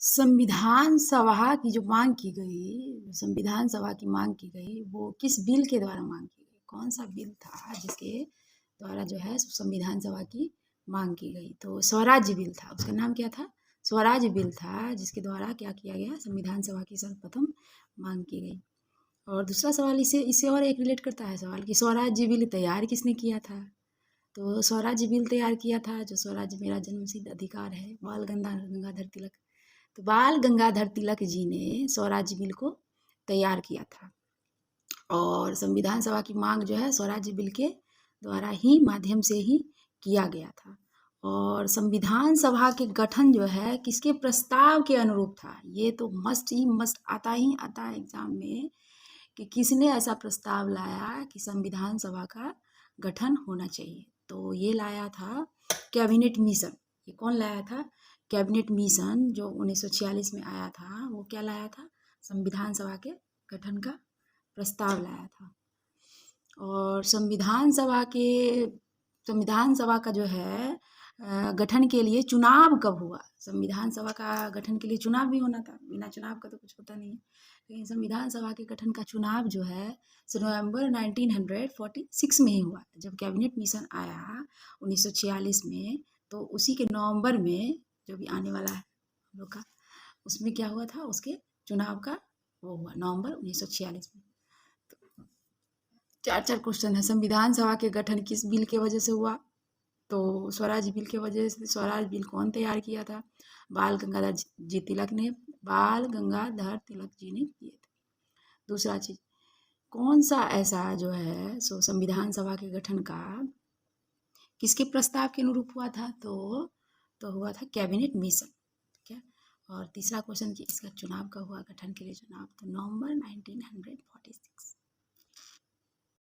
संविधान सभा की जो मांग की गई, संविधान सभा की मांग की गई, वो किस बिल के द्वारा मांग की गई? कौन सा बिल था जिसके द्वारा जो है संविधान सभा की मांग की गई? तो स्वराज बिल था। उसका नाम क्या था? स्वराज बिल था, जिसके द्वारा क्या किया गया? संविधान सभा की सर्वप्रथम मांग की गई। और दूसरा सवाल इससे और एक रिलेट करता है सवाल कि स्वराज बिल तैयार किसने किया था? तो स्वराज बिल तैयार किया था, जो स्वराज मेरा जन्मसिद्ध अधिकार है, बाल गंगाधर तिलक। तो बाल गंगाधर तिलक जी ने स्वराज बिल को तैयार किया था। और संविधान सभा की मांग जो है स्वराज बिल के द्वारा ही माध्यम से ही किया गया था। और संविधान सभा के गठन जो है किसके प्रस्ताव के अनुरूप था? ये तो मस्ट आता ही आता है एग्जाम में कि किसने ऐसा प्रस्ताव लाया कि संविधान सभा का गठन होना चाहिए। तो ये लाया था कैबिनेट मिशन। ये कौन लाया था? कैबिनेट मिशन, जो 1946 में आया था। वो क्या लाया था? संविधान सभा के गठन का प्रस्ताव लाया था। और संविधान सभा का जो है गठन के लिए चुनाव कब हुआ? संविधान सभा का गठन के लिए चुनाव भी होना था, बिना चुनाव का तो कुछ होता नहीं है। लेकिन संविधान सभा के गठन का चुनाव जो है नवंबर 1946 में ही हुआ। जब कैबिनेट मिशन आया 1946 में, तो उसी के नवंबर में, जो भी आने वाला है हम लोग का, उसमें क्या हुआ था? उसके चुनाव का वो हुआ नवंबर 1946 में। चार क्वेश्चन है। संविधान सभा के गठन किस बिल के वजह से हुआ? तो स्वराज बिल के वजह से। स्वराज बिल कौन तैयार किया था? बाल गंगाधर जी तिलक ने, बाल गंगाधर तिलक जी ने किए थे। दूसरा चीज, कौन सा ऐसा जो है संविधान सभा के गठन का किसके प्रस्ताव के अनुरूप हुआ था? तो हुआ था कैबिनेट मिशन। ठीक है। और तीसरा क्वेश्चन कि इसका चुनाव कब हुआ? गठन के लिए चुनाव तो नवंबर 1946